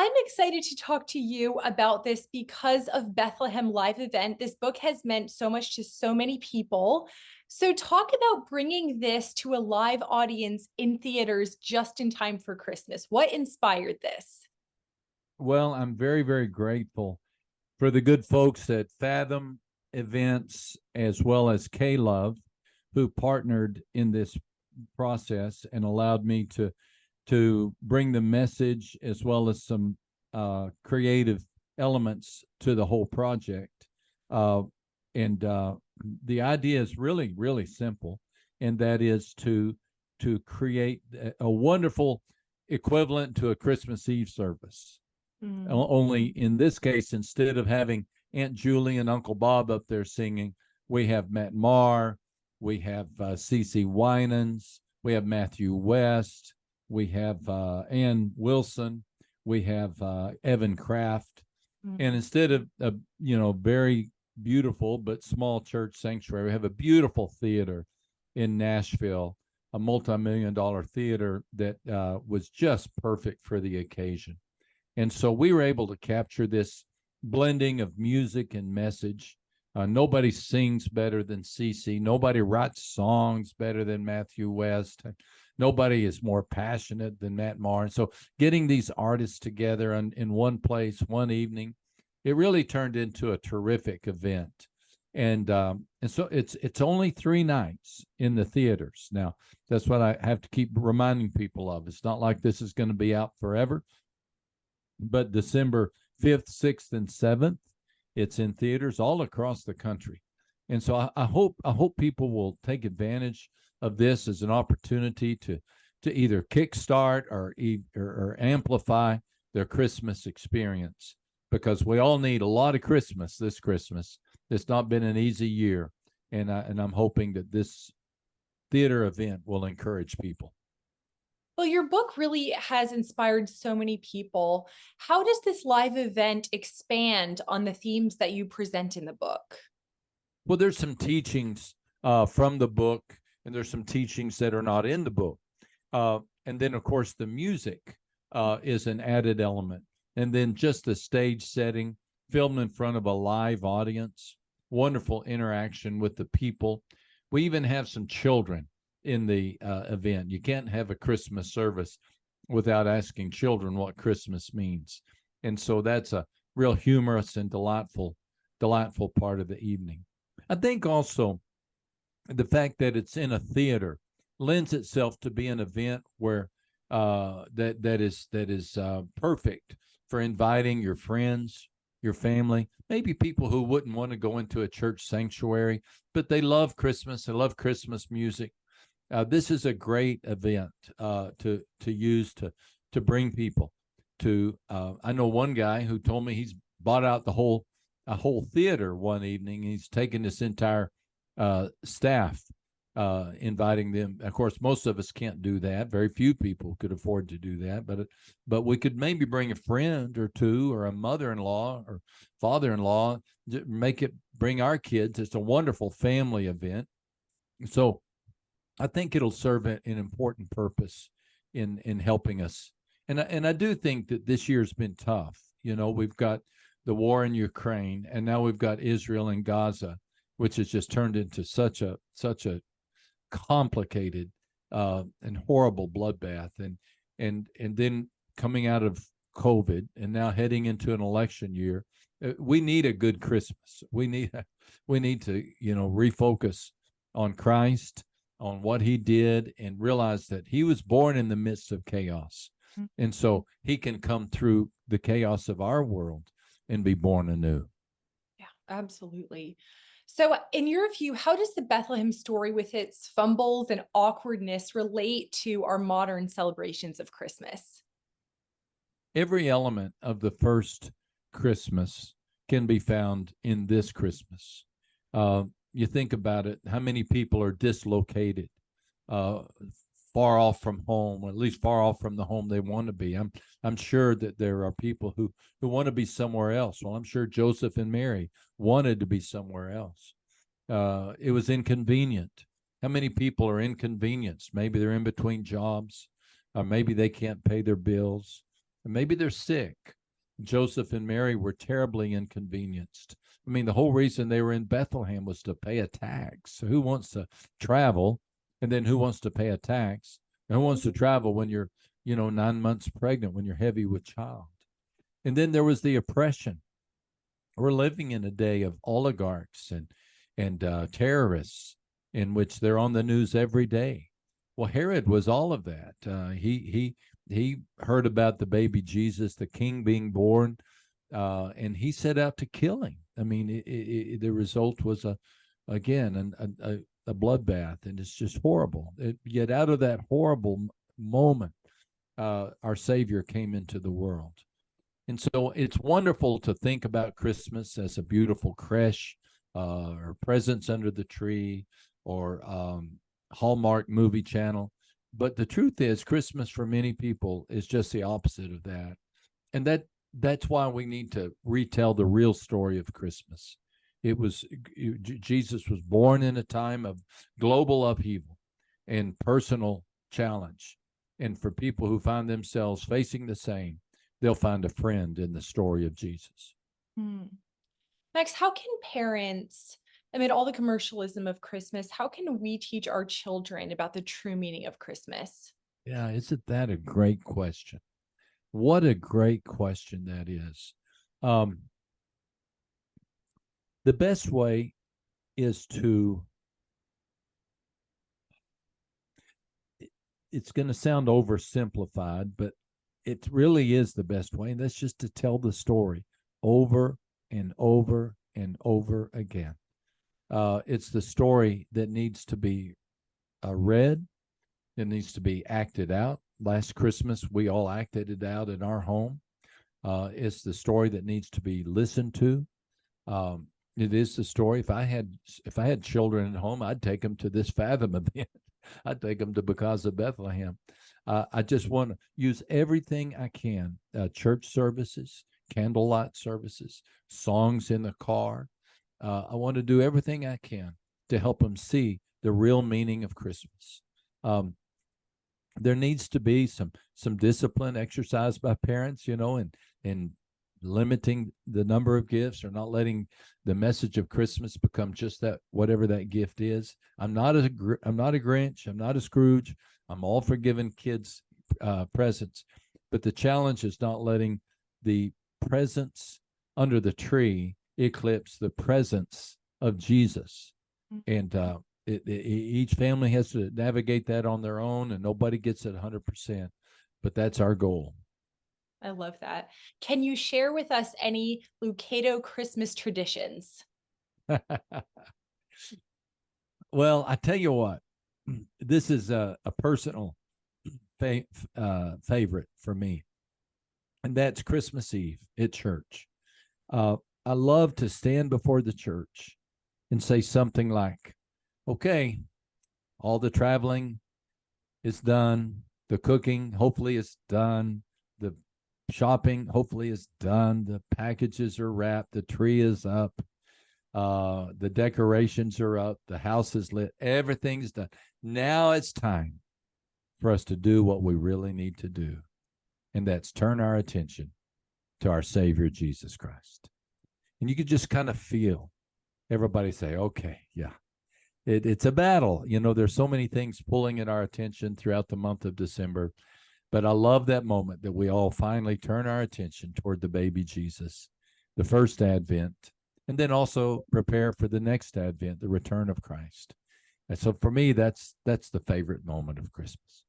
I'm excited to talk to you about this because of Bethlehem Live event. This book has meant so much to so many people. So, talk about bringing this to a live audience in theaters just in time for Christmas. What inspired this? Well, I'm very, very grateful for the good folks at Fathom Events as well as K Love who partnered in this process and allowed me to bring the message as well as some creative elements to the whole project. Uh, and the idea is really, really simple, and that is to create a wonderful equivalent to a Christmas Eve service. Only in this case, instead of having Aunt Julie and Uncle Bob up there singing, we have Matt Maher, we have CeCe Winans, we have Matthew West, we have Ann Wilson, we have Evan Kraft, and instead of a very beautiful but small church sanctuary, we have a beautiful theater in Nashville, a multi-million-dollar theater that was just perfect for the occasion. And so we were able to capture this blending of music and message. Nobody sings better than CeCe. Nobody writes songs better than Matthew West. Nobody is more passionate than Matt Maher. And so getting these artists together in one place, one evening, it really turned into a terrific event. And so it's only 3 nights in the theaters. Now, that's what I have to keep reminding people of. It's not like this is going to be out forever. But December 5th, 6th, and 7th, it's in theaters all across the country. And so I hope people will take advantage of this as an opportunity to either kickstart or amplify their Christmas experience, because we all need a lot of Christmas this Christmas. It's not been an easy year, and I'm hoping that this theater event will encourage people. Well, your book really has inspired so many people. How does this live event expand on the themes that you present in the book? Well, there's some teachings from the book, and there's some teachings that are not in the book. And then, of course, the music is an added element. And then just the stage setting, filmed in front of a live audience, wonderful interaction with the people. We even have some children in the event. You can't have a Christmas service without asking children what Christmas means. And so that's a real humorous and delightful part of the evening. I think also the fact that it's in a theater lends itself to be an event where that is perfect for inviting your friends, your family, maybe people who wouldn't want to go into a church sanctuary, but they love Christmas, they love Christmas music. This is a great event to use to bring people to. I know one guy who told me he's bought out a whole theater one evening. He's taken this entire staff, inviting them. Of course, most of us can't do that. Very few people could afford to do that, but we could maybe bring a friend or two, or a mother-in-law or father-in-law, bring our kids. It's a wonderful family event. So I think it'll serve an important purpose in helping us. And I do think that this year's been tough. We've got the war in Ukraine, and now we've got Israel and Gaza, which has just turned into such a complicated and horrible bloodbath. And then coming out of COVID and now heading into an election year, we need a good Christmas. We need to refocus on Christ, on what he did, and realize that he was born in the midst of chaos. And so he can come through the chaos of our world and be born anew. Yeah, absolutely. So, in your view, how does the Bethlehem story with its fumbles and awkwardness relate to our modern celebrations of Christmas? Every element of the first Christmas can be found in this Christmas. You think about it, how many people are dislocated, far off from home, or at least far off from the home they want to be. I'm sure that there are people who want to be somewhere else. Well, I'm sure Joseph and Mary wanted to be somewhere else. It was inconvenient. How many people are inconvenienced? Maybe they're in between jobs, or maybe they can't pay their bills. maybe they're sick. Joseph and Mary were terribly inconvenienced. I mean, the whole reason they were in Bethlehem was to pay a tax. So who wants to travel? And then who wants to pay a tax? And who wants to travel when you're, 9 months pregnant, when you're heavy with child? And then there was the oppression. We're living in a day of oligarchs and terrorists, in which they're on the news every day. Well, Herod was all of that. He heard about the baby Jesus, the king being born, and he set out to kill him. I mean, the result was a bloodbath, and it's just horrible. Yet out of that horrible moment, our Savior came into the world. And so it's wonderful to think about Christmas as a beautiful creche, or presents under the tree, or Hallmark movie channel. But the truth is, Christmas for many people is just the opposite of that. And that's why we need to retell the real story of Christmas. Jesus was born in a time of global upheaval and personal challenge. And for people who find themselves facing the same, they'll find a friend in the story of Jesus. Max, how can parents, amid all the commercialism of Christmas, how can we teach our children about the true meaning of Christmas? Yeah, isn't that a great question? What a great question that is. The best way is it's going to sound oversimplified, but it really is the best way. And that's just to tell the story over and over and over again. It's the story that needs to be read. It needs to be acted out. Last Christmas, we all acted it out in our home. It's the story that needs to be listened to. It is the story. If I had children at home, I'd take them to this Fathom event. I'd take them to Because of Bethlehem. I just want to use everything I can. Church services, candlelight services, songs in the car. I want to do everything I can to help them see the real meaning of Christmas. There needs to be some discipline exercised by parents, and limiting the number of gifts, or not letting the message of Christmas become just that, whatever that gift is. I'm not a Grinch. I'm not a Scrooge. I'm all for giving kids presents, but the challenge is not letting the presents under the tree eclipse the presence of Jesus. And each family has to navigate that on their own, and nobody gets it 100%, but that's our goal. I love that. Can you share with us any Lucado Christmas traditions? Well, I tell you what, this is a personal favorite for me, and that's Christmas Eve at church. I love to stand before the church and say something like, okay, all the traveling is done. The cooking hopefully is done. The shopping hopefully is done. The packages are wrapped. The tree is up. The decorations are up. The house is lit. Everything's done. Now it's time for us to do what we really need to do. And that's turn our attention to our Savior, Jesus Christ. And you could just kind of feel everybody say, okay, yeah. It's a battle. There's so many things pulling at our attention throughout the month of December. But I love that moment that we all finally turn our attention toward the baby Jesus, the first Advent, and then also prepare for the next Advent, the return of Christ. And so for me, that's the favorite moment of Christmas.